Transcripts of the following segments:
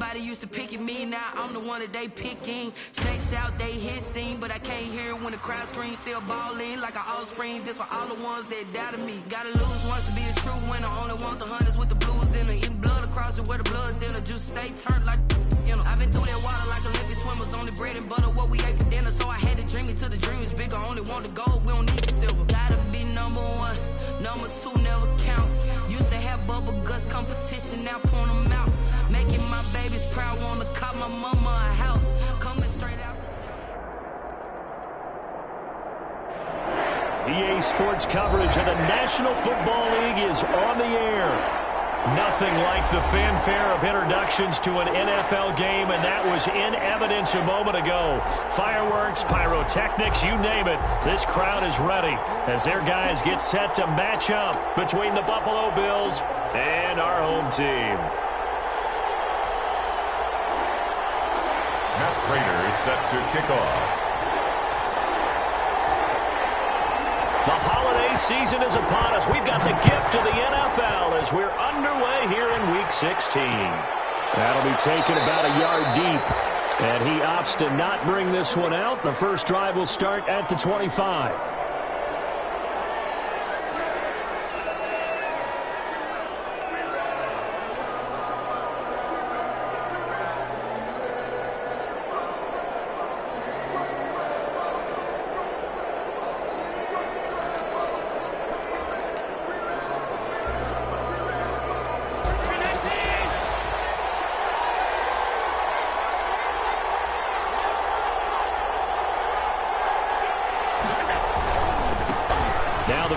Everybody used to pick at me, now I'm the one that they picking. Snakes out, they hissing, but I can't hear when the crowd screams. Still balling like an offspring. This for all the ones that doubted me. Gotta lose once to be a true winner. Only want the hunters with the blues in it. Eating blood across it where the blood dinner. Just stay turned like, you know. I've been through that water like Olympic swimmers. Only bread and butter, what we ate for dinner. So I had to dream it till the dream is bigger. Only want the gold, we don't need the silver. Gotta be number one, number two never count. Used to have bubble guts competition, now point them out. Making my babies proud, wanna cop my mama a house. Coming straight out the EA Sports coverage of the National Football League is on the air. Nothing like the fanfare of introductions to an NFL game, and that was in evidence a moment ago. Fireworks, pyrotechnics, you name it. This crowd is ready as their guys get set to match up between the Buffalo Bills and our home team. Matt Prater is set to kick off. The holiday season is upon us. We've got the gift of the NFL as we're underway here in Week 16. That'll be taken about a yard deep, and he opts to not bring this one out. The first drive will start at the 25.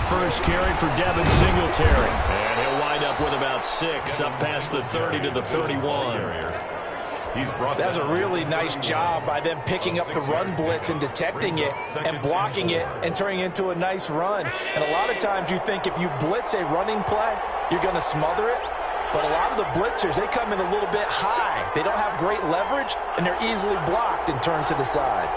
First carry for Devin Singletary. And he'll wind up with about 6 up past the 30 to the 31. That's a really nice job by them picking up the run blitz and detecting it and blocking it and turning it into a nice run. And a lot of times you think if you blitz a running play, you're going to smother it. But a lot of the blitzers, they come in a little bit high. They don't have great leverage, and they're easily blocked and turned to the side.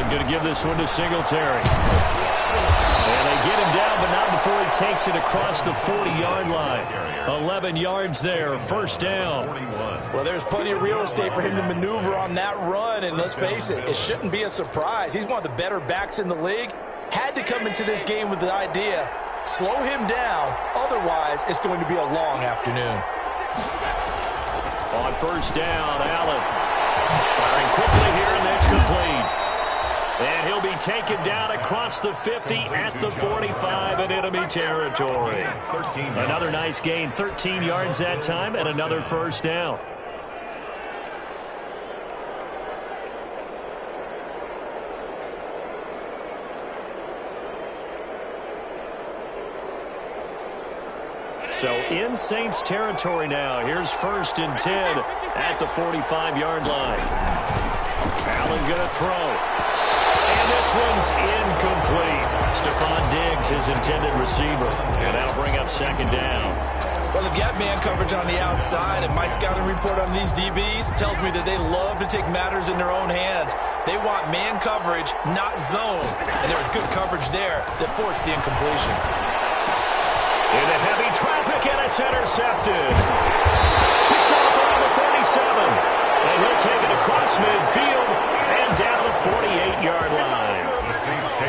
Going to give this one to Singletary. And they get him down, but not before he takes it across the 40-yard line. 11 yards there, first down. Well, there's plenty of real estate for him to maneuver on that run, and let's face it, it shouldn't be a surprise. He's one of the better backs in the league. Had to come into this game with the idea, slow him down, otherwise it's going to be a long afternoon. On first down, Allen firing quickly here, and that's complete. And he'll be taken down across the 50 at the 45 in enemy territory. Another nice gain, 13 yards that time, and another first down. So in Saints territory now. Here's first and 10 at the 45-yard line. Allen going to throw. And this one's incomplete. Stephon Diggs, his intended receiver. And that'll bring up second down. Well, they've got man coverage on the outside, and my scouting report on these DBs tells me that they love to take matters in their own hands. They want man coverage, not zone. And there was good coverage there that forced the incompletion. Into heavy traffic, and it's intercepted. Picked off around the 37. And he'll take it across midfield and down the 48-yard line.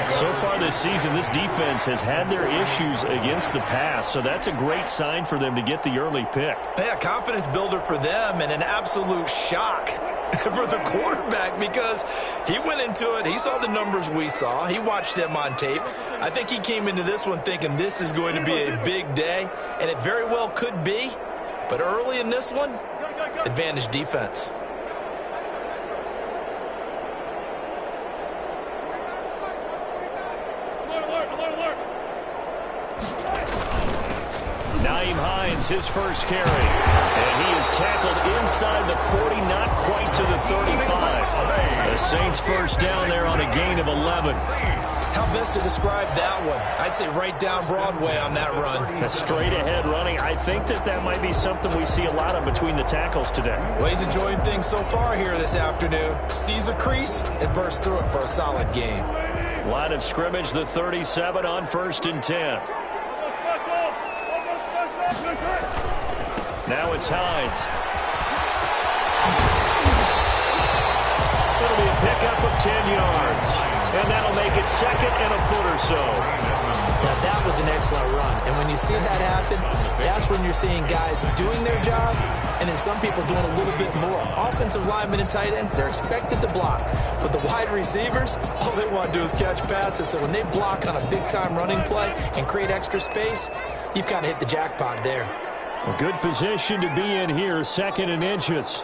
So far this season, this defense has had their issues against the pass, so that's a great sign for them to get the early pick. Yeah, confidence builder for them and an absolute shock for the quarterback because he went into it. He saw the numbers we saw. He watched them on tape. I think he came into this one thinking this is going to be a big day, and it very well could be. But early in this one, advantage defense. His first carry, and he is tackled inside the 40, not quite to the 35. The Saints first down there on a gain of 11. How best to describe that one? I'd say right down Broadway on that run. A straight ahead running. I think that might be something we see a lot of between the tackles today. Well, he's enjoying things so far here this afternoon. Sees a crease and bursts through it for a solid gain. Line of scrimmage, the 37 on 1st and 10. Now it's Hines. It'll be a pickup of 10 yards. And that'll make it 2nd and a foot or so. Now, that was an excellent run. And when you see that happen, that's when you're seeing guys doing their job and then some people doing a little bit more. Offensive linemen and tight ends, they're expected to block. But the wide receivers, all they want to do is catch passes. So when they block on a big-time running play and create extra space, you've kind of hit the jackpot there. A good position to be in here, 2nd and inches.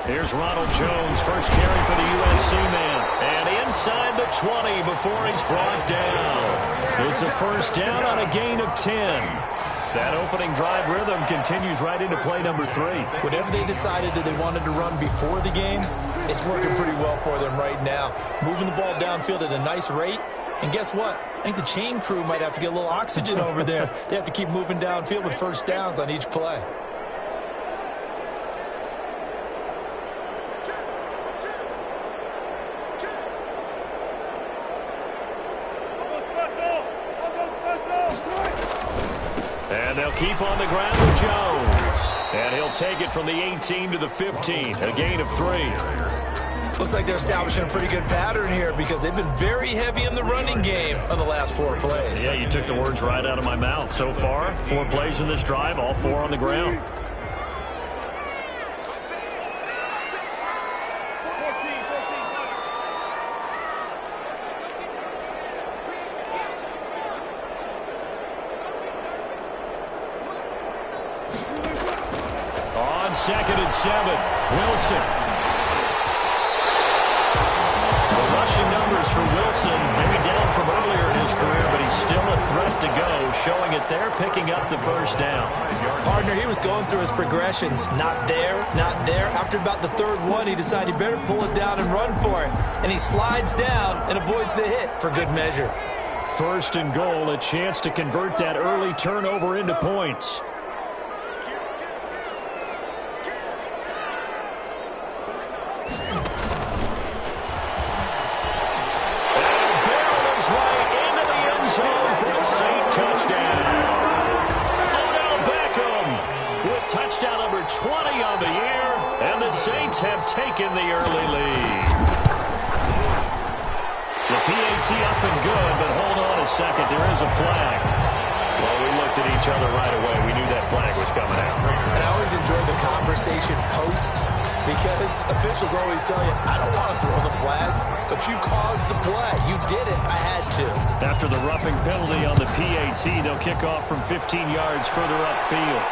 Here's Ronald Jones, first carry for the USC man. And inside the 20 before he's brought down. It's a first down on a gain of 10. That opening drive rhythm continues right into play number 3. Whatever they decided that they wanted to run before the game, it's working pretty well for them right now. Moving the ball downfield at a nice rate. And guess what? I think the chain crew might have to get a little oxygen over there. They have to keep moving downfield with first downs on each play. And they'll keep on the ground with Jones. And he'll take it from the 18 to the 15, a gain of 3. Looks like they're establishing a pretty good pattern here because they've been very heavy in the running game on the last 4 plays. Yeah, you took the words right out of my mouth. So far, 4 plays in this drive, all 4 on the ground. On 2nd and 7, Wilson. The rushing numbers for Wilson, maybe down from earlier in his career, but he's still a threat to go, showing it there, picking up the first down. Partner, he was going through his progressions. Not there, not there. After about the 3rd one, he decided he better pull it down and run for it. And he slides down and avoids the hit for good measure. 1st and goal, a chance to convert that early turnover into points. Touchdown number 20 on the year, and the Saints have taken the early lead. The PAT up and good, but hold on a second. There is a flag. Well, we looked at each other right away. We knew that flag was coming out. And I always enjoy the conversation post because officials always tell you, I don't want to throw the flag, but you caused the play. You did it. I had to. After the roughing penalty on the PAT, they'll kick off from 15 yards further upfield.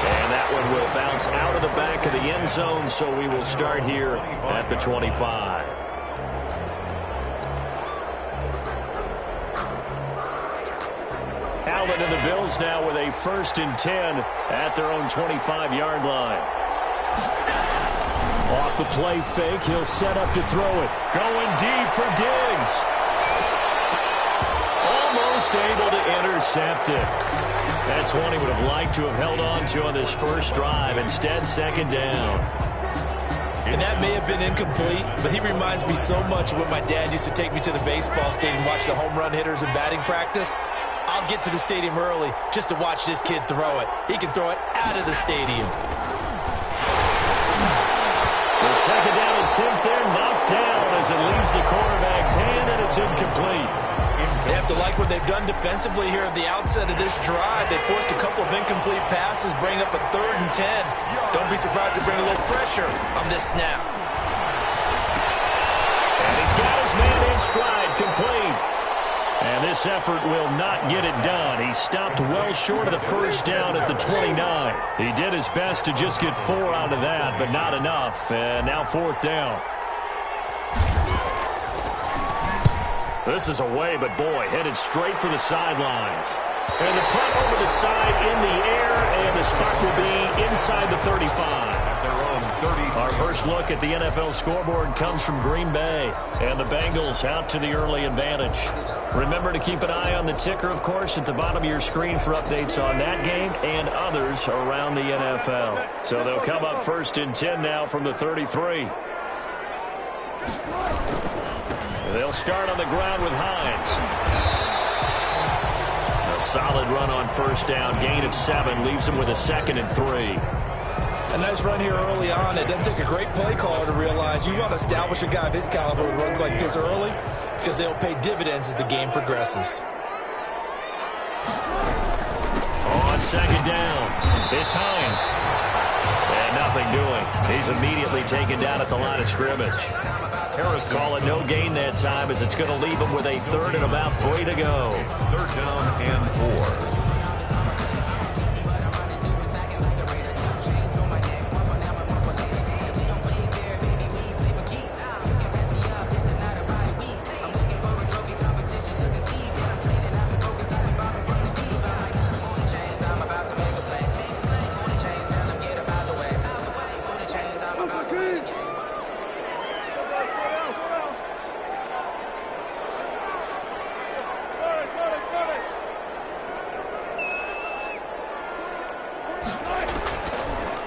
And that one will bounce out of the back of the end zone, so we will start here at the 25. Allen and the Bills now with a 1st and 10 at their own 25-yard line. Off the play fake, he'll set up to throw it. Going deep for Diggs. Almost able to intercept it. That's one he would have liked to have held on to on this first drive. Instead, 2nd down. And that may have been incomplete, but he reminds me so much of when my dad used to take me to the baseball stadium and watch the home run hitters in batting practice. I'll get to the stadium early just to watch this kid throw it. He can throw it out of the stadium. The 2nd down attempt there knocked down as it leaves the quarterback's hand, and it's incomplete. They have to like what they've done defensively here at the outset of this drive. They forced a couple of incomplete passes, bring up a 3rd and 10. Don't be surprised to bring a little pressure on this snap. And he's got his man in stride, complete. And this effort will not get it done. He stopped well short of the first down at the 29. He did his best to just get 4 out of that, but not enough. And now 4th down. This is away, but boy, headed straight for the sidelines. And the punt over the side in the air, and the spot will be inside the 35. Our first look at the NFL scoreboard comes from Green Bay, and the Bengals out to the early advantage. Remember to keep an eye on the ticker, of course, at the bottom of your screen for updates on that game and others around the NFL. So they'll come up first and 10 now from the 33. They'll start on the ground with Hines. A solid run on first down, gain of 7, leaves him with a 2nd and 3. A nice run here early on. It doesn't take a great play caller to realize you want to establish a guy of his caliber with runs like this early because they'll pay dividends as the game progresses. On 2nd down, it's Hines. And nothing doing. He's immediately taken down at the line of scrimmage. Harris call it no gain that time as it's going to leave him with a 3rd and about 3 to go. 3rd down and 4.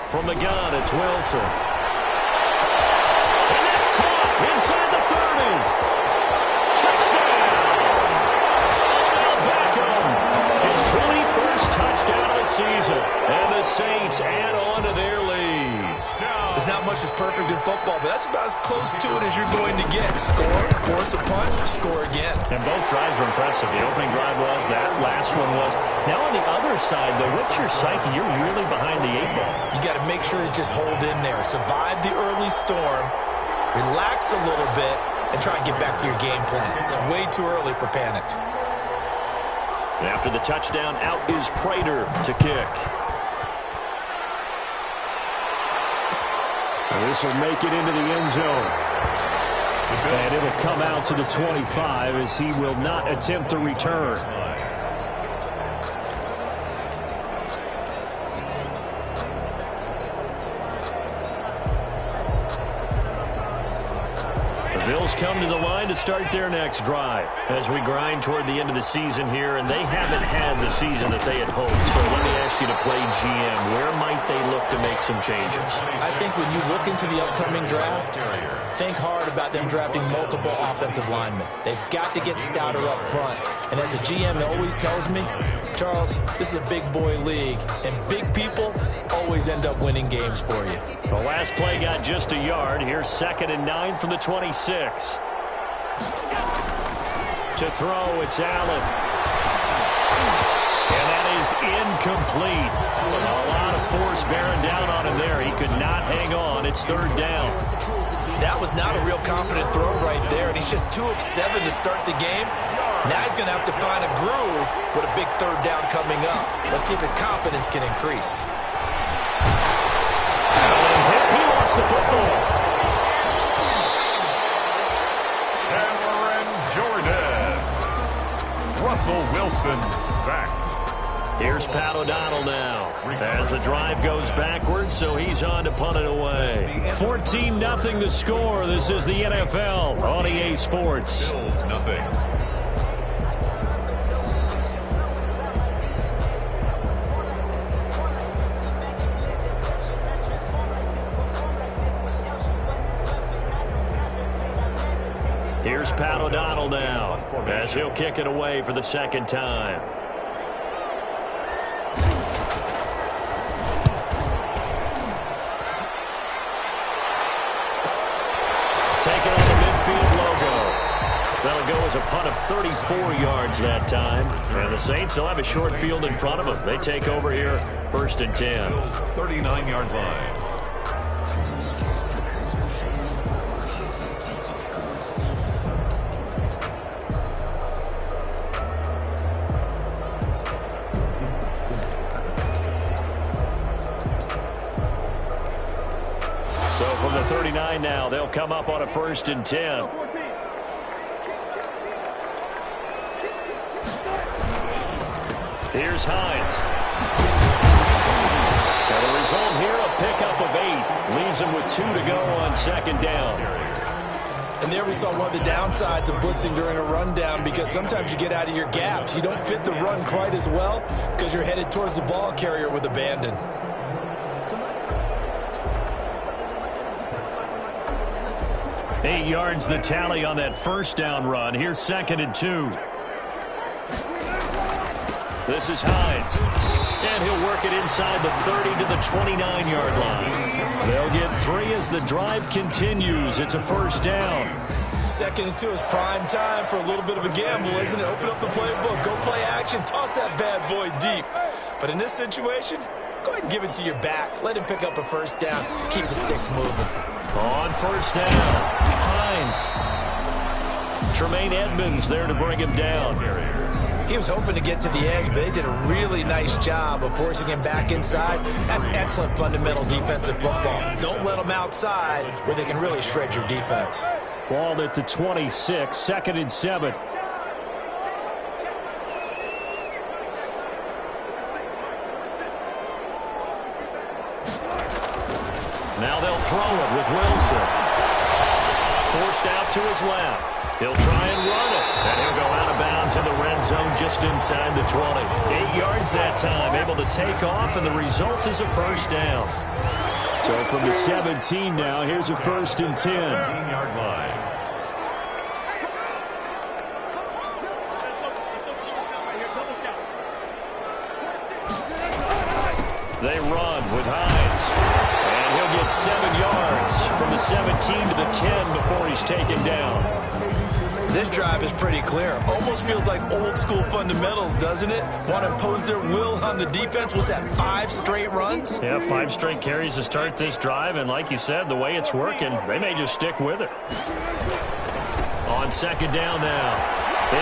From the gun, it's Wilson. And that's caught inside the 30. Touchdown! Beckham, his 21st touchdown of the season. And the Saints add on to their lead. There's not much that's perfect in football, but that's about as close to it as you're going to get. Score, force a punt, score again. And both drives were impressive. The opening drive was, that last one was. Now on the other side, though, what's your psyche? You're really behind the 8 ball. You got to make sure you just hold in there. Survive the early storm, relax a little bit, and try and get back to your game plan. It's way too early for panic. And after the touchdown, out is Prater to kick. This will make it into the end zone. And it'll come out to the 25 as he will not attempt to return. Bills come to the line to start their next drive as we grind toward the end of the season here, and they haven't had the season that they had hoped. So let me ask you to play GM. Where might they look to make some changes? I think when you look into the upcoming draft, think hard about them drafting multiple offensive linemen. They've got to get stouter up front. And as a GM always tells me, Charles, this is a big boy league, and big people always end up winning games for you. The last play got just a yard. Here's 2nd and 9 from the 26. To throw, it's Allen. And that is incomplete. A lot of force bearing down on him there. He could not hang on. It's 3rd down. That was not a real confident throw right there, and he's just 2 of 7 to start the game. Now he's going to have to find a groove with a big 3rd down coming up. Let's see if his confidence can increase. He lost the football. Russell Wilson sacked. Here's Pat O'Donnell now as the drive goes backwards, so he's on to punt it away. 14-0 the score. This is the NFL on EA Sports. Bills nothing. Here's Pat O'Donnell now as he'll kick it away for the 2nd time. Taking on the midfield logo. That'll go as a punt of 34 yards that time. And the Saints will have a short field in front of them. They take over here, 1st and 10. 39-yard line. So from the 39 now, they'll come up on a 1st and 10. Here's Hines. And the result here, a pickup of 8. Leaves him with 2 to go on second down. And there we saw one of the downsides of blitzing during a rundown, because sometimes you get out of your gaps. You don't fit the run quite as well because you're headed towards the ball carrier with abandon. Eight yards the tally on that first down run. Here's 2nd and 2. This is Hines. And he'll work it inside the 30 to the 29-yard line. They'll get 3 as the drive continues. It's a first down. 2nd and 2 is prime time for a little bit of a gamble, isn't it? Open up the playbook, go play action, toss that bad boy deep. But in this situation, go ahead and give it to your back. Let him pick up a first down. Keep the sticks moving. On first down, Hines. Tremaine Edmonds there to bring him down. He was hoping to get to the edge, but they did a really nice job of forcing him back inside. That's excellent fundamental defensive football. Don't let them outside where they can really shred your defense. Ball at the 26, 2nd and 7. Now they'll throw it with Wilson. Forced out to his left. He'll try and run it. And he'll go out of bounds in the red zone just inside the 20. 8 yards that time, able to take off, and the result is a first down. So from the 17 now, here's a 1st and 10. 13-yard line. They run with Hines. And he'll get 7 yards from the 17 to the 10 before he's taken down. This drive is pretty clear. Almost feels like old school fundamentals, doesn't it? Want to impose their will on the defense. Was that 5 straight runs? Yeah, 5 straight carries to start this drive. And like you said, the way it's working, they may just stick with it. On second down now,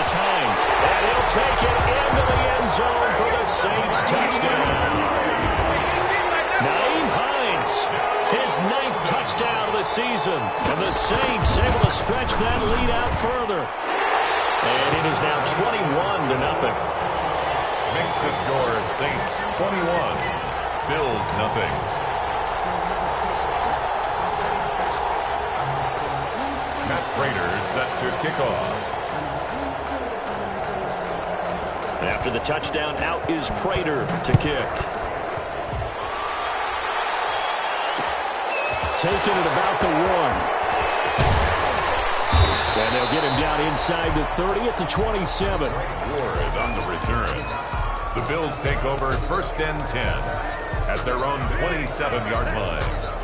it's Hines. And he'll take it into the end zone for the Saints touchdown. Naeem Hines, his 9th touchdown of the season, and the Saints able to stretch that lead out further. And it is now 21-0. Makes the score Saints 21, Bills nothing. Matt Prater set to kick off. After the touchdown, out is Prater to kick. Taking it about the 1. And they'll get him down inside the 30 at the 27. War is on the return. The Bills take over 1st and 10 at their own 27-yard line.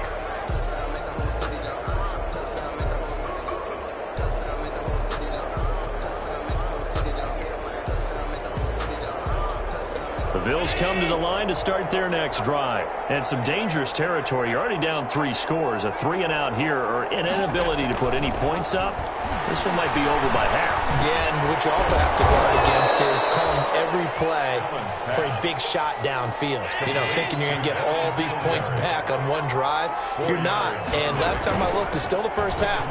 The Bills come to the line to start their next drive. And some dangerous territory. You're already down 3 scores. A 3-and-out here, or an inability to put any points up. This one might be over by half. Yeah, and what you also have to guard against is calling every play for a big shot downfield. You know, thinking you're going to get all these points back on one drive. You're not. And last time I looked, it's still the first half.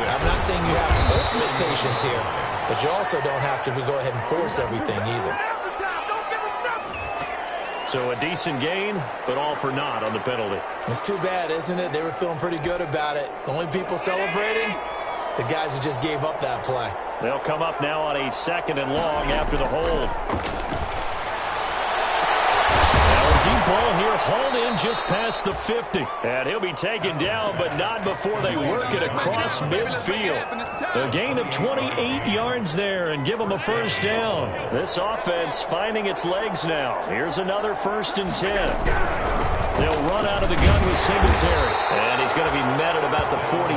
I'm not saying you have ultimate patience here, but you also don't have to go ahead and force everything either. So a decent gain, but all for naught on the penalty. It's too bad, isn't it? They were feeling pretty good about it. The only people celebrating, the guys who just gave up that play. They'll come up now on a 2nd and long after the hold. Now a deep ball here, hauled in just past the 50. And he'll be taken down, but not before they work it across midfield. A gain of 28 yards there and give them a first down. This offense finding its legs now. Here's another 1st and 10. They'll run out of the gun with Singletary. And he's going to be met at about the 43.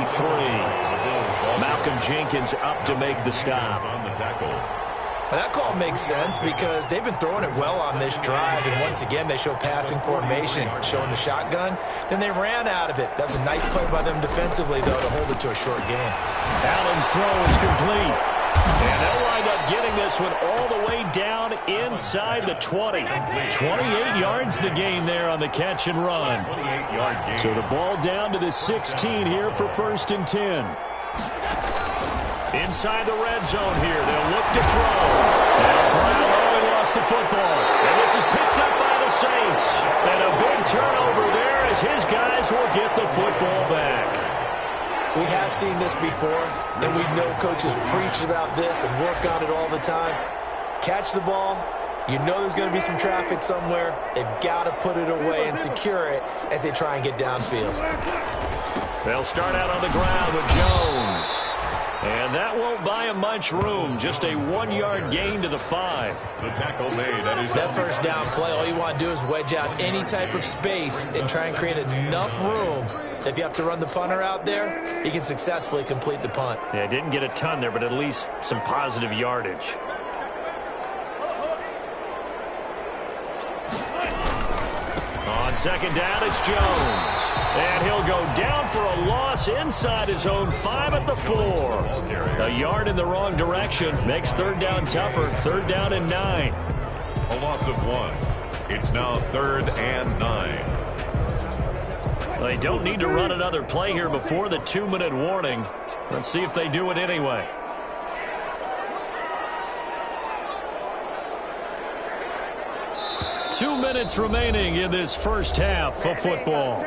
Malcolm Jenkins up to make the stop. On the tackle. Well, that call makes sense because they've been throwing it well on this drive, and once again they show passing formation, showing the shotgun. Then they ran out of it. That's a nice play by them defensively, though, to hold it to a short game. Allen's throw is complete. And they'll wind up getting this one all the way down inside the 20. 28 yards the gain there on the catch and run. 28-yard gain. So the ball down to the 16 here for 1st and 10. Inside the red zone here, they'll look to throw. And Brown only lost gets the football. And this is picked up by the Saints. And a big turnover there as his guys will get the football back. We have seen this before, and we know coaches preach about this and work on it all the time. Catch the ball. You know there's going to be some traffic somewhere. They've got to put it away and secure it as they try and get downfield. They'll start out on the ground with Jones. And that won't buy him much room. Just a 1-yard gain to the 5. The tackle made. That first down play, all you want to do is wedge out any type of space and try and create enough room. If you have to run the punter out there, he can successfully complete the punt. Yeah, didn't get a ton there, but at least some positive yardage. On second down, it's Jones. And he'll go down for a loss inside his own 5 at the 4. A yard in the wrong direction makes third down tougher. Third down and 9. A loss of 1. It's now 3rd and 9. They don't need to run another play here before the 2-minute warning. Let's see if they do it anyway. Two minutes remaining in this first half of football.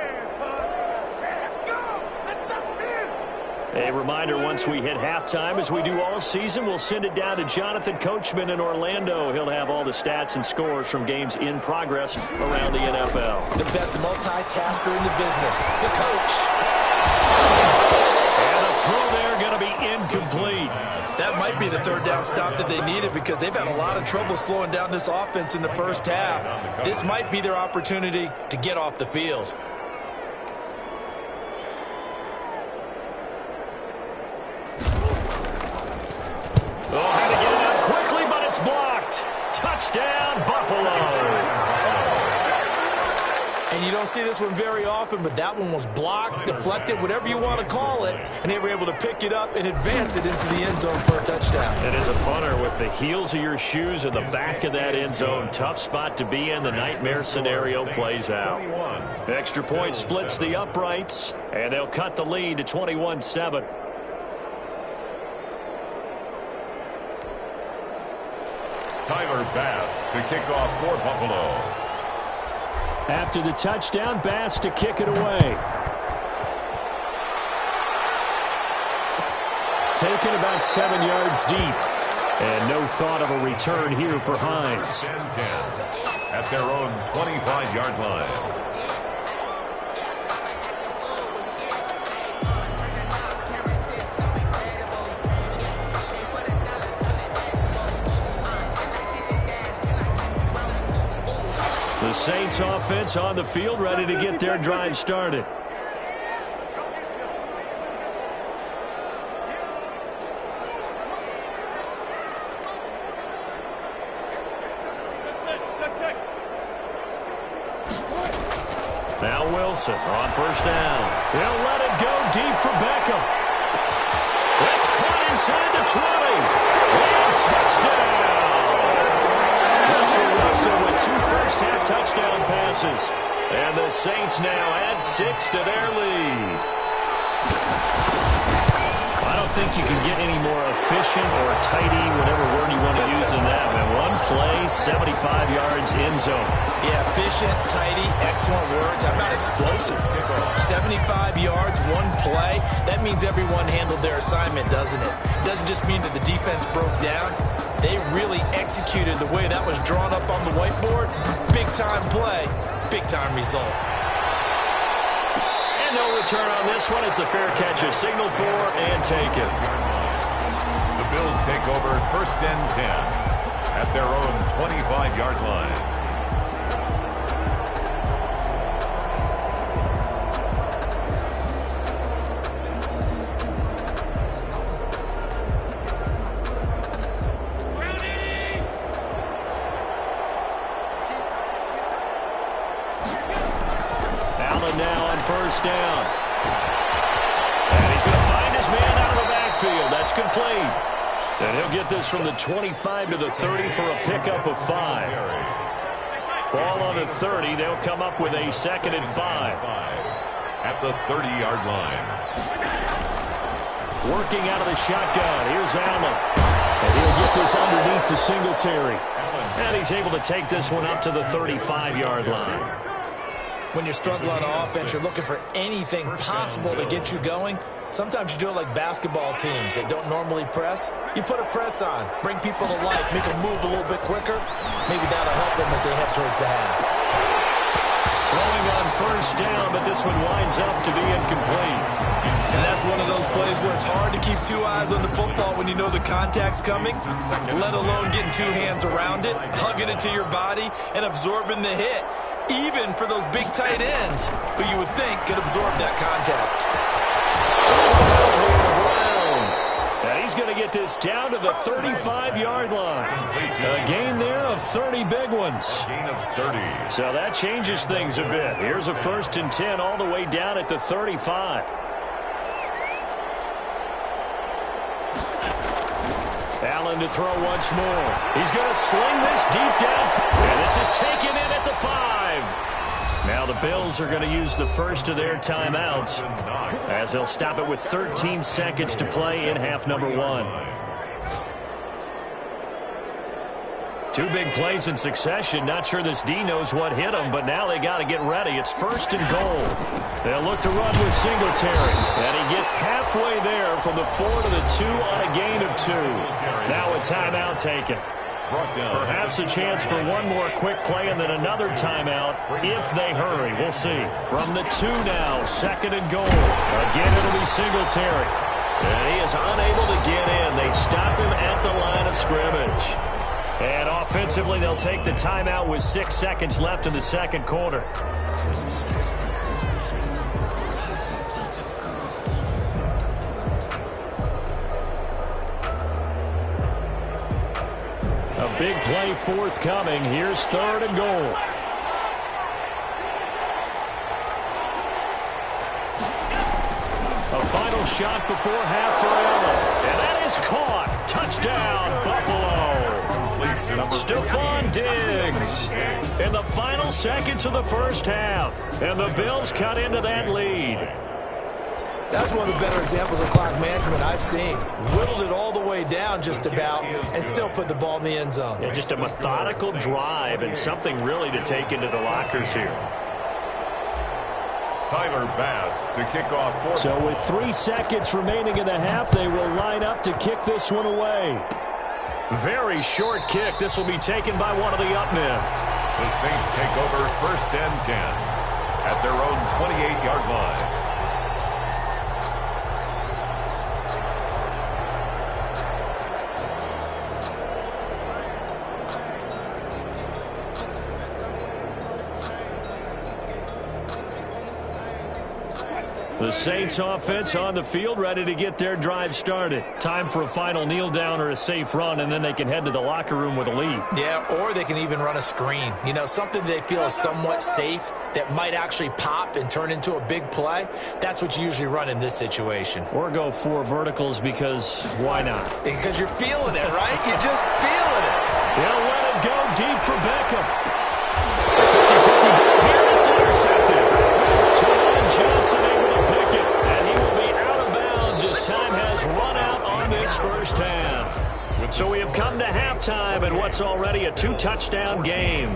A reminder, once we hit halftime, as we do all season, we'll send it down to Jonathan Coachman in Orlando. He'll have all the stats and scores from games in progress around the NFL. The best multitasker in the business, the coach. And the throw there going to be incomplete. That might be the third down stop that they needed because they've had a lot of trouble slowing down this offense in the first half. This might be their opportunity to get off the field. Oh, had to get it out quickly, but it's blocked. Touchdown, Buffalo. And you don't see this one very often, but that one was blocked, deflected, whatever you want to call it, and they were able to pick it up and advance it into the end zone for a touchdown. And as a punter, with the heels of your shoes in the back of that end zone, tough spot to be in. The nightmare scenario plays out. Extra point splits the uprights, and they'll cut the lead to 21-7. Tyler Bass to kick off for Buffalo. After the touchdown, Bass to kick it away. Taken about 7 yards deep. And no thought of a return here for Hines. 10-10 at their own 25-yard line. The Saints offense on the field, ready to get their drive started. Now Wilson on first down. He'll let it go deep for Beckham. It's caught inside the 20. And touchdown! Russell with 2 first-half touchdown passes. And the Saints now add 6 to their lead. I don't think you can get any more efficient or tidy, whatever word you want to use in that. Man, one play, 75 yards in zone. Yeah, efficient, tidy, excellent words. How about explosive? 75 yards, one play. That means everyone handled their assignment, doesn't it? It doesn't just mean that the defense broke down. They really executed the way that was drawn up on the whiteboard. Big-time play, big-time result. And no return on this one as the fair catch is signaled for and taken. The Bills take over 1st and 10 at their own 25-yard line. First down. And he's going to find his man out of the backfield. That's complete. And he'll get this from the 25 to the 30 for a pickup of 5. Ball on the 30. They'll come up with a 2nd and 5. At the 30-yard line. Working out of the shotgun. Here's Allen. And he'll get this underneath to Singletary. And he's able to take this one up to the 35-yard line. When you're struggling on offense, you're looking for anything possible to get you going. Sometimes you do it like basketball teams that don't normally press. You put a press on, bring people to life, make them move a little bit quicker. Maybe that'll help them as they head towards the half. Throwing on first down, but this one winds up to be incomplete. And that's one of those plays where it's hard to keep two eyes on the football when you know the contact's coming, let alone getting two hands around it, hugging it to your body, and absorbing the hit, even for those big tight ends who you would think could absorb that contact. And he's going to get this down to the 35-yard line. A gain there of 30 big ones. So that changes things a bit. Here's a 1st and 10 all the way down at the 35. Allen to throw once more. He's going to sling this deep down. And this is taken in at the 5. Now the Bills are going to use the first of their timeouts as they'll stop it with 13 seconds to play in half number 1. 2 big plays in succession. Not sure this D knows what hit them, but now they got to get ready. It's 1st and goal. They'll look to run with Singletary. And he gets halfway there from the 4 to the 2 on a gain of 2. Now a timeout taken. Perhaps a chance for one more quick play and then another timeout if they hurry. We'll see. From the 2 now, 2nd and goal. Again, it'll be Singletary. And he is unable to get in. They stop him at the line of scrimmage. And offensively, they'll take the timeout with 6 seconds left in the second quarter. A big play forthcoming. Here's 3rd and goal. A final shot before half for Allen. And that is caught. Touchdown, Buffalo. Stephon Diggs in the final seconds of the first half. And the Bills cut into that lead. That's one of the better examples of clock management I've seen. Whittled it all the way down just about and still put the ball in the end zone. Yeah, just a methodical drive and something really to take into the lockers here. Tyler Bass to kick off. So with 3 seconds remaining in the half, they will line up to kick this one away. Very short kick. This will be taken by one of the up men. The Saints take over 1st and 10 at their own 28-yard line. The Saints offense on the field, ready to get their drive started. Time for a final kneel down or a safe run, and then they can head to the locker room with a lead. Yeah, or they can even run a screen. You know, something they feel is somewhat safe that might actually pop and turn into a big play. That's what you usually run in this situation. Or go 4 verticals because why not? Because you're feeling it, right? You're just feeling it. They'll let it go deep for Beckham. 50-50 ball here. It's intercepted. Johnson able to pick it, and he will be out of bounds as time has run out on this first half. So we have come to halftime in what's already a 2-touchdown game.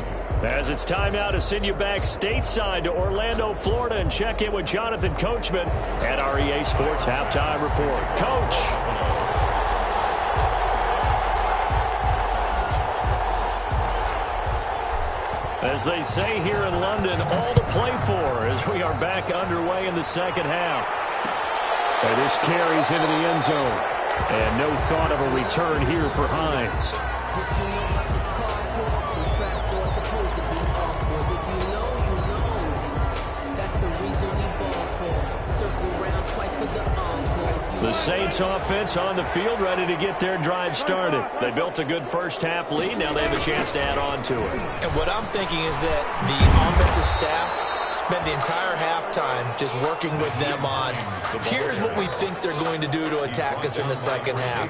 As it's time now to send you back stateside to Orlando, Florida, and check in with Jonathan Coachman at our EA Sports Halftime Report. Coach. As they say here in London, all to play for as we are back underway in the second half. And this carries into the end zone. And no thought of a return here for Hines. The Saints offense on the field, ready to get their drive started. They built a good first half lead. Now they have a chance to add on to it. And what I'm thinking is that the offensive staff spent the entire halftime just working with them on, here's what we think they're going to do to attack us in the second half.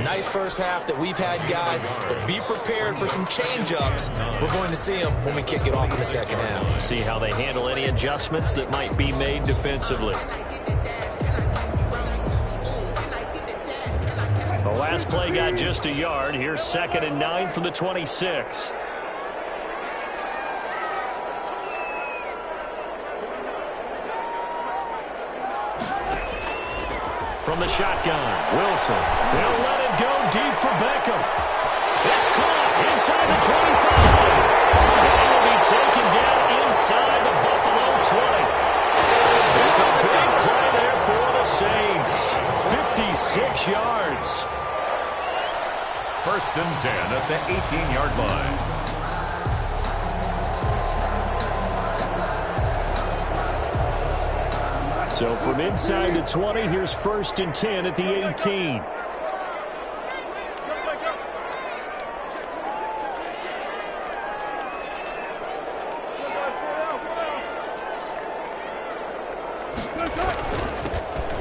Nice first half that we've had, guys, but be prepared for some change-ups. We're going to see them when we kick it off in the second half. See how they handle any adjustments that might be made defensively. last play got just a yard. Here's 2nd and 9 from the 26. From the shotgun, Wilson. They'll let it go deep for Beckham. It's caught inside the 25. It will be taken down inside the Buffalo 20. It's a big play there for the Saints. 56 yards. 1st and 10 at the 18-yard line. So from inside the 20, here's 1st and 10 at the 18.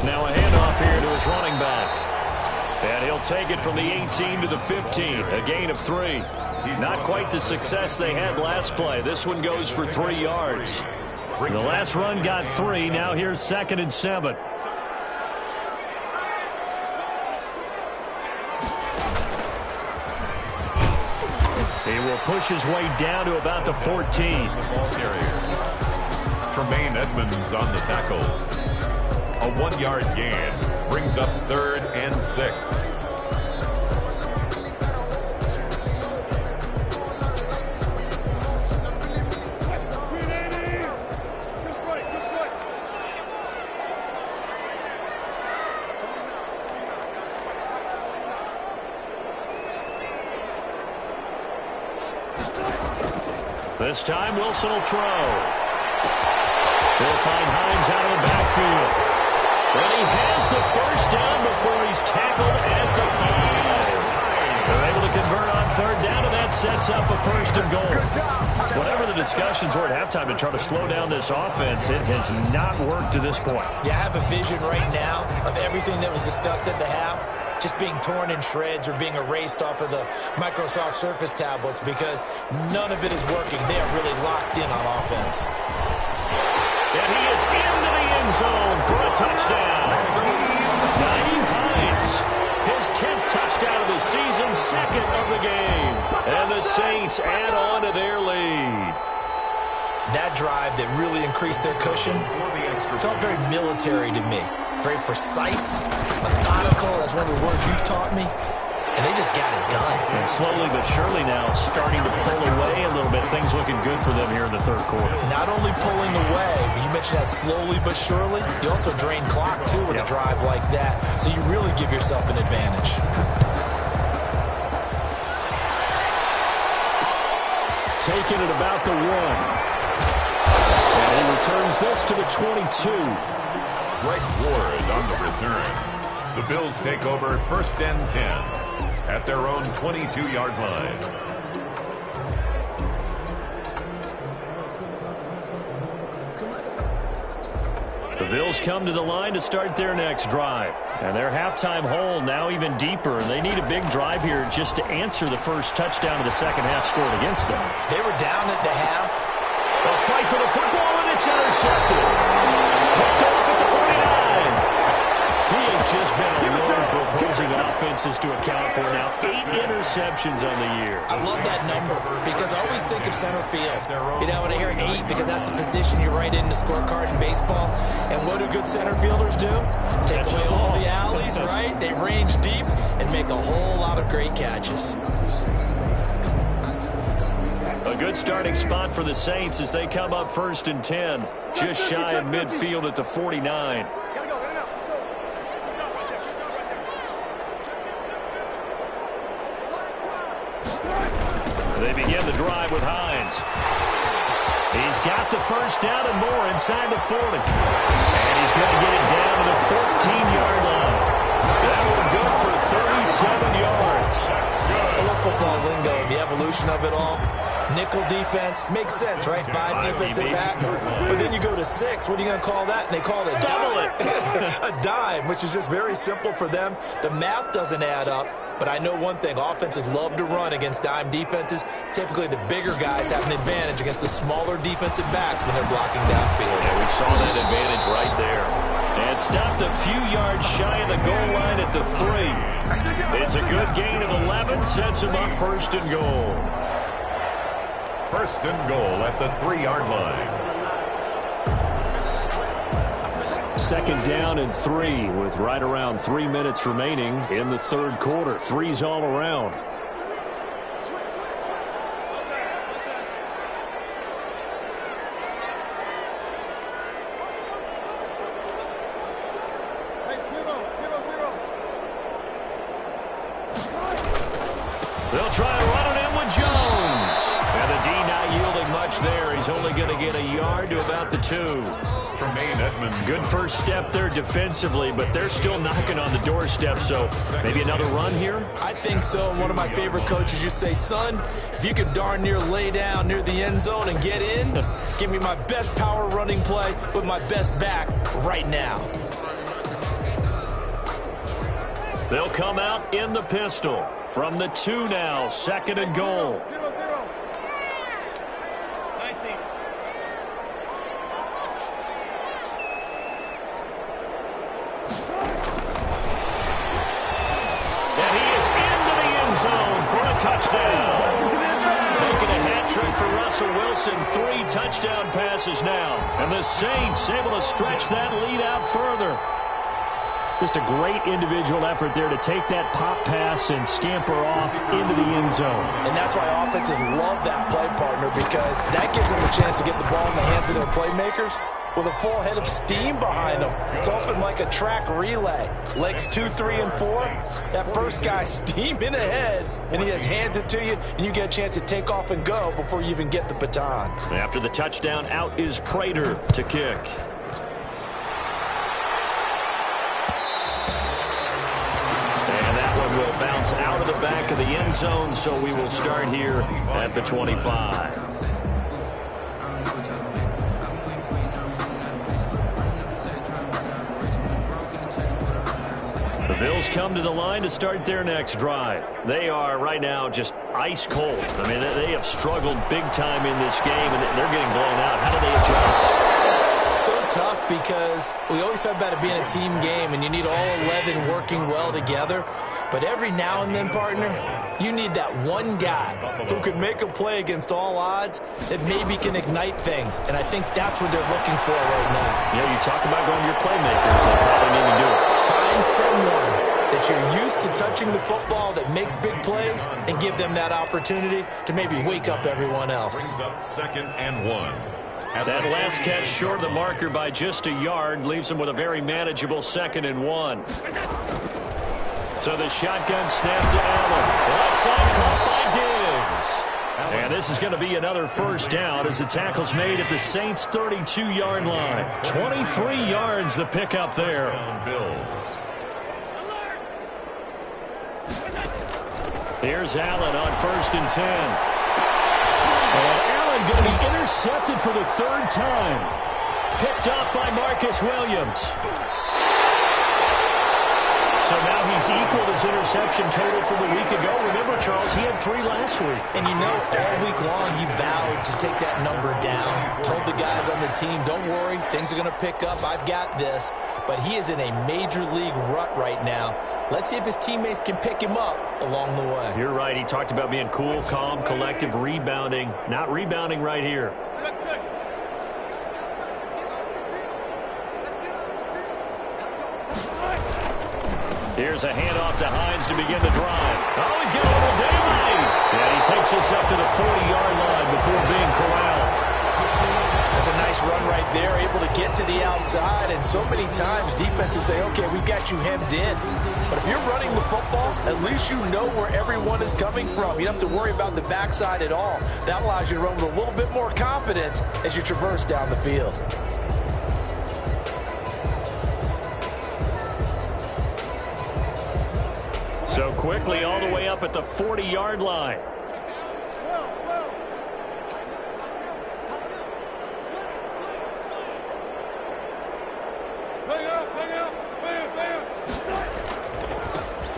Now a handoff here to his running back. And he'll take it from the 18 to the 15, a gain of 3. Not quite the success they had last play. This one goes for 3 yards. The last run got 3. Now here's 2nd and 7. He will push his way down to about the 14. Tremaine Edmonds on the tackle. A 1-yard gain brings up 3rd and 6. This time Wilson will throw. He'll find Hines out of the backfield. And he has the 1st down before he's tackled at the 5. They're able to convert on 3rd down, and that sets up a 1st and goal. Whatever the discussions were at halftime to try to slow down this offense, it has not worked to this point. Yeah, I have a vision right now of everything that was discussed at the half just being torn in shreds or being erased off of the Microsoft Surface tablets because none of it is working. They are really locked in on offense. And he is into the end zone for a touchdown. Naeem Hines, his 10th touchdown of the season, 2nd of the game. And the Saints add on to their lead. That drive that really increased their cushion felt very military to me. Very precise, methodical. That's one of the words you've taught me. And they just got it done. And slowly but surely now starting to pull away a little bit. Things looking good for them here in the 3rd quarter. Not only pulling away, but you mentioned that slowly but surely. You also drain clock, too, with a drive like that. So you really give yourself an advantage. Taking it about the 1. And he returns this to the 22. Greg Ward on the return. The Bills take over 1st and 10 at their own 22-yard line. The Bills come to the line to start their next drive. And their halftime hole now even deeper. And they need a big drive here just to answer the first touchdown of the second half scored against them. They were down at the half. A fight for the football, and it's intercepted. Picked off at the 49. He has just been alone for opposing offenses to account for now. 8 interceptions on the year. I love that number because I always think of center field. You know, when I hear 8, because that's the position you write in the scorecard in baseball. And what do good center fielders do? Take away all the alleys, right? They range deep and make a whole lot of great catches. A good starting spot for the Saints as they come up 1st and 10, just shy of midfield at the 49. They begin the drive with Hines. He's got the 1st down and more inside the 40. And he's going to get it down to the 14-yard line. That will go for 37 yards. I love football lingo and the evolution of it all. Nickel defense makes sense, right? 5 defensive backs. But then you go to 6. What are you going to call that? And they call it a dime. A dime, which is just very simple for them. The math doesn't add up. But I know one thing. Offenses love to run against dime defenses. Typically, the bigger guys have an advantage against the smaller defensive backs when they're blocking downfield. Yeah, we saw that advantage right there. And But stopped a few yards shy of the goal line at the 3. It's a good gain of 11, sets him up first and goal. First and goal at the 3-yard line. Second down and 3 with right around 3 minutes remaining in the third quarter. Threes all around. They'll try to run it in with Jones. And the D not yielding much there. He's only going to get a yard to about the 2. Tremaine Edmonds. Good first step there defensively, but they're still knocking on the doorstep, so maybe another run here? I think so. One of my favorite coaches used to say, son, if you can darn near lay down near the end zone and get in, give me my best power running play with my best back right now. They'll come out in the pistol from the 2 now, second and goal. Zone for a touchdown. Making a hat trick for Russell Wilson. 3 touchdown passes now. And the Saints able to stretch that lead out further. Just a great individual effort there to take that pop pass and scamper off into the end zone. And that's why offenses love that play, partner, because that gives them a chance to get the ball in the hands of their playmakers with a full head of steam behind them. It's often like a track relay. Legs 2, 3, and 4. That first guy steaming ahead, and he just hands it to you, and you get a chance to take off and go before you even get the baton. After the touchdown, out is Prater to kick. And that one will bounce out of the back of the end zone, so we will start here at the 25. The Bills come to the line to start their next drive. They are right now just ice cold. I mean, they have struggled big time in this game, and they're getting blown out. How do they adjust? So tough because we always talk about it being a team game, and you need all 11 working well together. But every now and then, partner, you need that one guy who can make a play against all odds that maybe can ignite things. And I think that's what they're looking for right now. Yeah, you talk about going to your playmakers. They probably need to do it. Find someone that you're used to touching the football that makes big plays and give them that opportunity to maybe wake up everyone else. Brings up second and 1. That last catch short of the marker by just a yard leaves them with a very manageable second and 1. So the shotgun snap to Allen. Offside caught by Diggs. And this is going to be another first down as the tackle's made at the Saints' 32-yard line. 23 yards the pickup there. Here's Allen on first and 10. And Allen going to be intercepted for the 3rd time. Picked up by Marcus Williams. So now he's equaled his interception total from the week ago. Remember, Charles, he had 3 last week. And you know, all week long he vowed to take that number down. Told the guys on the team, don't worry, things are going to pick up. I've got this. But he is in a major league rut right now. Let's see if his teammates can pick him up along the way. You're right. He talked about being cool, calm, collective, rebounding. Not rebounding right here. Here's a handoff to Hines to begin the drive. Oh, he's got a little daylight. And he takes us up to the 40-yard line before being corralled. That's a nice run right there, able to get to the outside. And so many times defenses say, okay, we've got you hemmed in. But if you're running the football, at least you know where everyone is coming from. You don't have to worry about the backside at all. That allows you to run with a little bit more confidence as you traverse down the field. So quickly all the way up at the 40-yard line.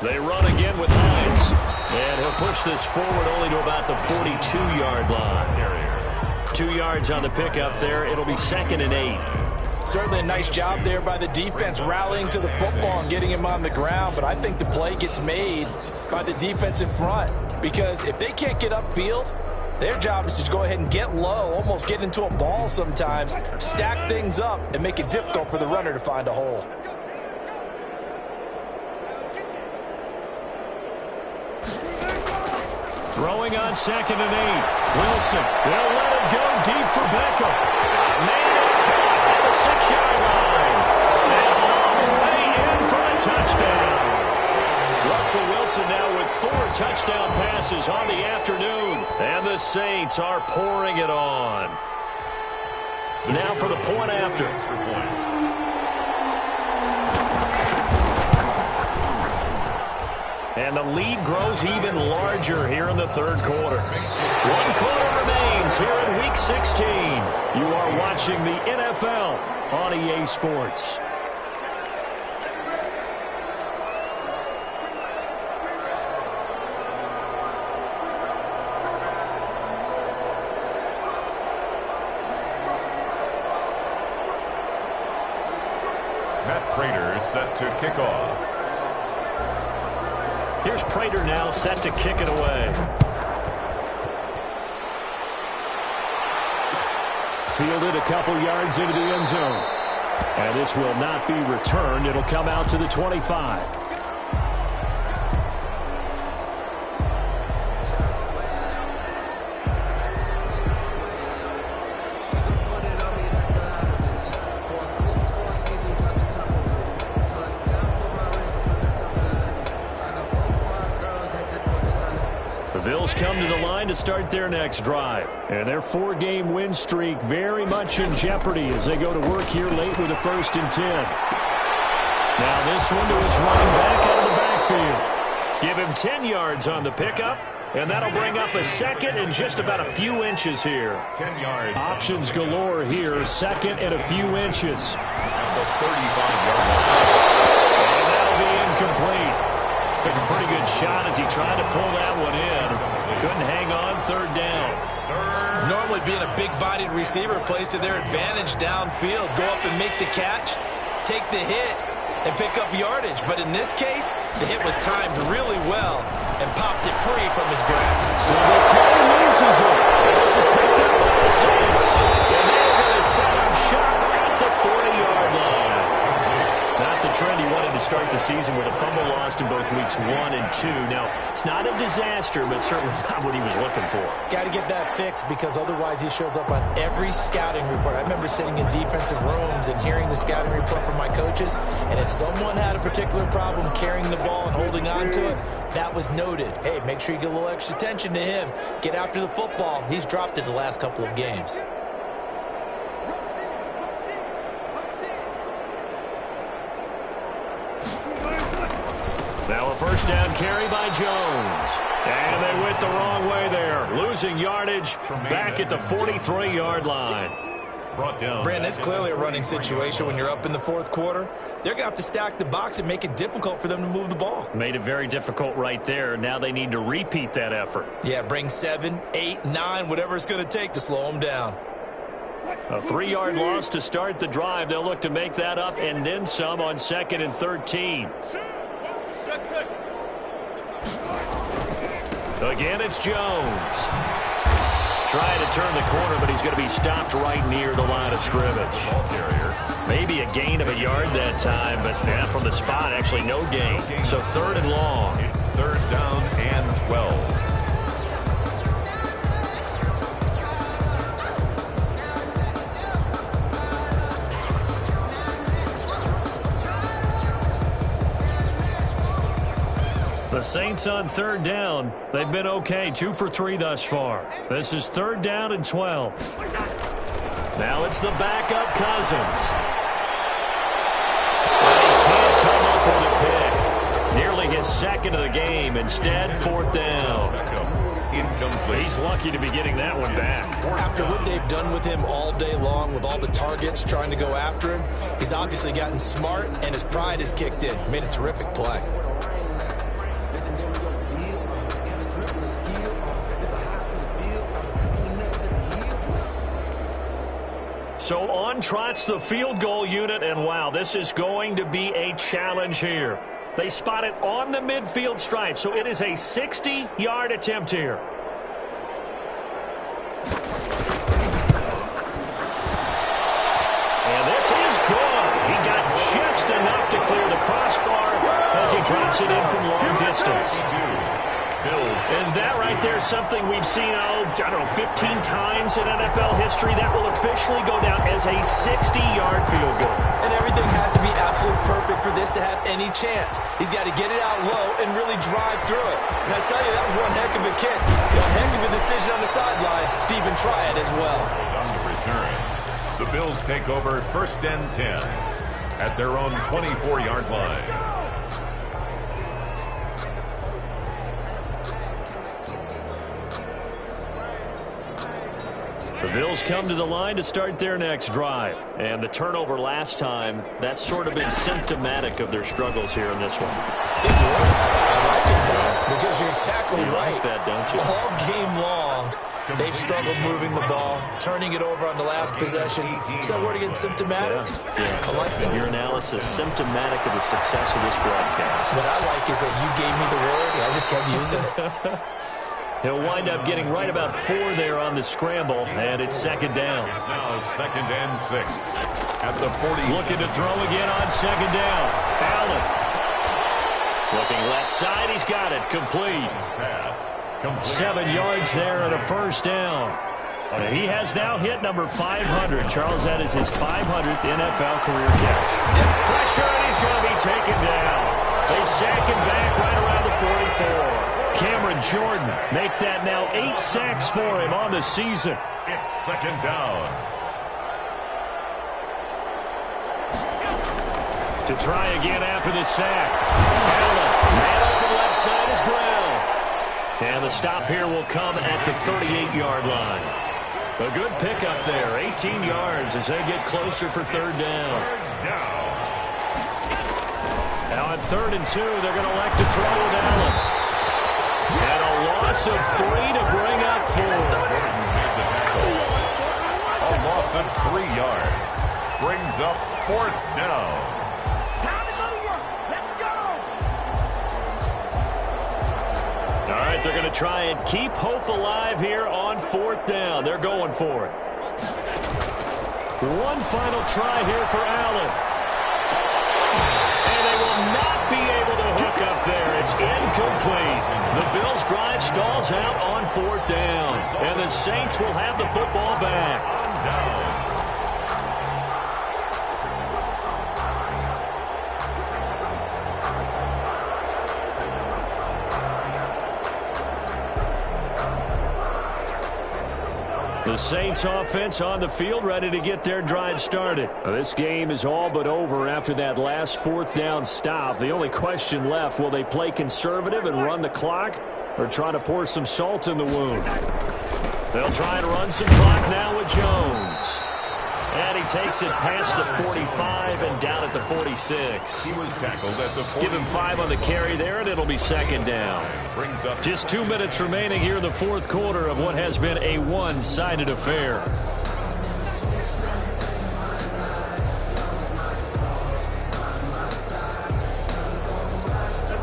They run again with Hines. And he'll push this forward only to about the 42-yard line. 2 yards on the pickup there. It'll be 2nd and 8. Certainly a nice job there by the defense rallying to the football and getting him on the ground, but I think the play gets made by the defense in front, because if they can't get upfield, their job is to go ahead and get low, almost get into a ball sometimes, stack things up, and make it difficult for the runner to find a hole. Throwing on 2nd and 8. Wilson will let it go deep for Beckham. Man, it's caught at the 6-yard line. And all the way in for a touchdown. Russell Wilson now with 4 touchdown passes on the afternoon. And the Saints are pouring it on. Now for the point after. And the lead grows even larger here in the third quarter. 1 quarter remains here in Week 16. You are watching the NFL on EA Sports. Matt Prater is set to kick off. Here's Prater now set to kick it away. Fielded a couple yards into the end zone. And this will not be returned. It'll come out to the 25. Come to the line to start their next drive. And their 4-game win streak very much in jeopardy as they go to work here late with a 1st and 10. Now this one to his running back out of the backfield. Give him 10 yards on the pickup, and that'll bring up a 2nd and just about a few inches here. 10 yards. Options galore here, 2nd and a few inches. At the 35-yard line. And that'll be incomplete. Took a pretty good shot as he tried to pull that one in. Couldn't hang on 3rd down. Normally being a big-bodied receiver plays to their advantage downfield. Go up and make the catch, take the hit, and pick up yardage. But in this case, the hit was timed really well and popped it free from his grab. So the Terry loses it. This is picked up by the Saints. And they're going to set up shop at the 40-yard line. Not the trend he wanted to start the season with a fumble lost in both weeks 1 and 2. Now, it's not a disaster, but certainly not what he was looking for. Got to get that fixed, because otherwise he shows up on every scouting report. I remember sitting in defensive rooms and hearing the scouting report from my coaches, and if someone had a particular problem carrying the ball and holding on to it, that was noted. Hey, make sure you get a little extra attention to him. Get after the football. He's dropped it the last couple of games. Now a 1st down carry by Jones. And they went the wrong way there. Losing yardage back at the 43-yard line. Brandon, it's clearly a running situation when you're up in the 4th quarter. They're going to have to stack the box and make it difficult for them to move the ball. Made it very difficult right there. Now they need to repeat that effort. Yeah, bring 7, 8, 9, whatever it's going to take to slow them down. A 3-yard loss to start the drive. They'll look to make that up and then some on 2nd and 13. Again, it's Jones. Trying to turn the corner, but he's going to be stopped right near the line of scrimmage. Maybe a gain of a yard that time, but from the spot, actually no gain. So 3rd and long. It's 3rd down and 12. The Saints on 3rd down. They've been okay, 2 for 3 thus far. This is 3rd down and 12. Now it's the backup Cousins. But he can't come up with a pick. Nearly his 2nd of the game. Instead, 4th down. Incomplete. He's lucky to be getting that one back. After what they've done with him all day long with all the targets trying to go after him, he's obviously gotten smart and his pride has kicked in. Made a terrific play. So on trots the field goal unit, and wow, this is going to be a challenge here. They spot it on the midfield stripe, so it is a 60-yard attempt here. And this is good. He got just enough to clear the crossbar as he drops it in from long distance. And that right there is something we've seen, I don't know, 15 times in NFL history. That will officially go down as a 60-yard field goal. And everything has to be absolutely perfect for this to have any chance. He's got to get it out low and really drive through it. And I tell you, that was one heck of a kick. One heck of a decision on the sideline to even try it as well. On the return, the Bills take over 1st and 10 at their own 24-yard line. The Bills come to the line to start their next drive. And the turnover last time, that's sort of been symptomatic of their struggles here in this one. I like it, though, because you're exactly right. Like that, don't you? All game long, they've struggled moving the ball, turning it over on the last possession. Is that word again, symptomatic? Yeah. I like that. Your analysis, symptomatic of the success of this broadcast. What I like is that you gave me the word, and I just kept using it. He'll wind up getting right about 4 there on the scramble, and it's 2nd down. It's now 2nd and 6 at the 40. Looking to throw again on 2nd down. Allen. Looking left side, he's got it. Complete. 7 yards there and a 1st down. And he has now hit number 500. Charles, that is his 500th NFL career catch. Pressure, and he's going to be taken down. They sack him back right around the 44. Cameron Jordan make that now 8 sacks for him on the season. It's 2nd down. To try again after the sack. Allen, man open left side is Brown. And the stop here will come at the 38-yard line. A good pickup there, 18 yards as they get closer for 3rd down. Now on 3rd and 2, they're going to elect to throw with Allen. And a loss of 3 to bring up 4. A loss of 3 yards brings up 4th down. Time is over. Let's go. All right, they're going to try and keep hope alive here on 4th down. They're going for it. One final try here for Allen. And they will not be able to hook up there. It's incomplete. The Bills' drive stalls out on 4th down. And the Saints will have the football back. The Saints offense on the field ready to get their drive started. This game is all but over after that last 4th down stop. The only question left, will they play conservative and run the clock or try to pour some salt in the wound? They'll try and run some clock now with Jones. And he takes it past the 45 and down at the 46. He was tackled at the 40. Give him 5 on the carry there, and it'll be 2nd down. Brings up just 2 minutes remaining here in the 4th quarter of what has been a one-sided affair.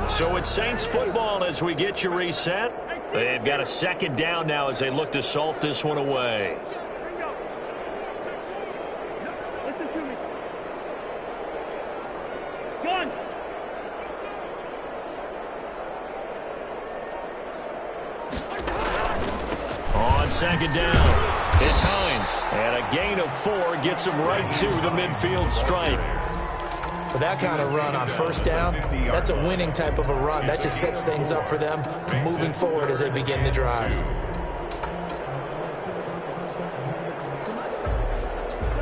So it's Saints football as we get you reset. They've got a 2nd down now as they look to salt this one away. On 2nd down, it's Hines. And a gain of 4 gets him right to the midfield stripe. For that kind of run on 1st down, that's a winning type of a run. That just sets things up for them moving forward as they begin the drive.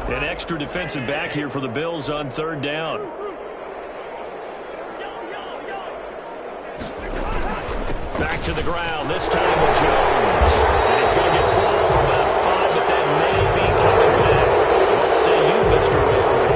An extra defensive back here for the Bills on 3rd down. Back to the ground, this time with Jones. And he's going to get forward for about 5, but that may be coming back. What say you, Mr. Referee?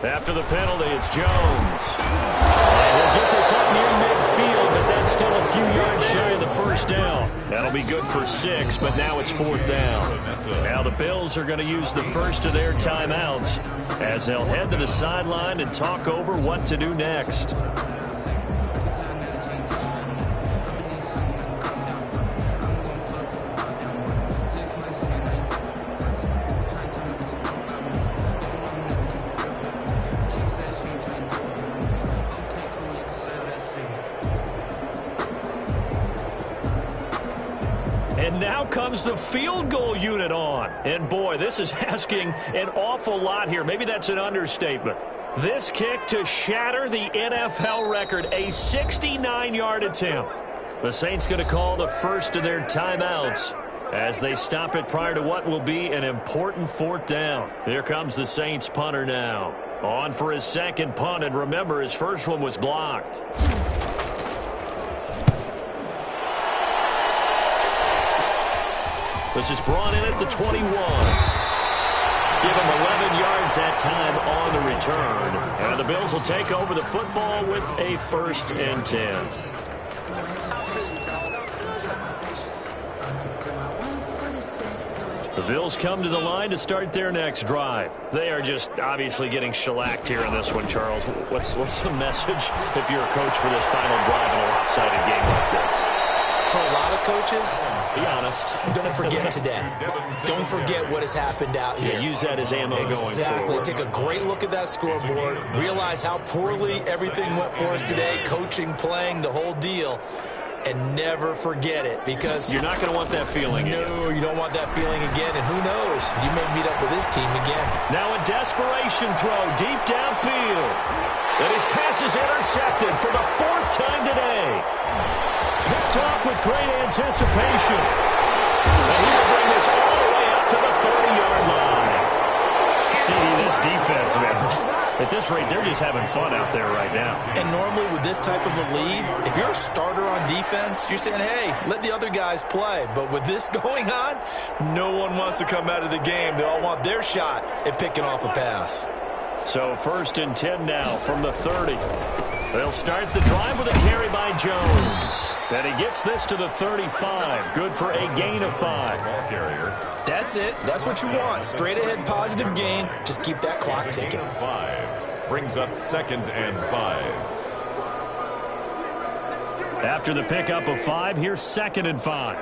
After the penalty, it's Jones. And he'll get this up near midfield, but that's still a few yards shy of the first down. That'll be good for 6, but now it's 4th down. Now the Bills are going to use the first of their timeouts as they'll head to the sideline and talk over what to do next. And now comes the field goal unit on. And boy, this is asking an awful lot here. Maybe that's an understatement. This kick to shatter the NFL record, a 69-yard attempt. The Saints going to call the first of their timeouts as they stop it prior to what will be an important 4th down. Here comes the Saints punter now. On for his second punt, and remember, his first one was blocked. This is brought in at the 21. Give him 11 yards that time on the return. And the Bills will take over the football with a 1st and 10. The Bills come to the line to start their next drive. They are just obviously getting shellacked here in this one, Charles. What's the message if you're a coach for this final drive in a lopsided game like this? For a lot of coaches, be honest, don't forget today. Don't forget what has happened out here. Yeah, use that as ammo going forward. Exactly. Take a great look at that scoreboard. Realize how poorly everything went for us today. Coaching, playing, the whole deal. And never forget it, because you're not going to want that feeling again. No, you don't want that feeling again. And who knows? You may meet up with this team again. Now a desperation throw deep downfield. And his pass is intercepted for the 4th time today. Picked off with great anticipation. And he will bring this all the way up to the 30-yard line. CD, this defense, man, at this rate, they're just having fun out there right now. And normally with this type of a lead, if you're a starter on defense, you're saying, hey, let the other guys play. But with this going on, no one wants to come out of the game. They all want their shot at picking off a pass. So 1st and 10 now from the 30. They'll start the drive with a carry by Jones. And he gets this to the 35. Good for a gain of 5. Ball carrier. That's it. That's what you want. Straight ahead positive gain. Just keep that clock ticking. 5 brings up 2nd and 5. After the pickup of 5, here's 2nd and 5.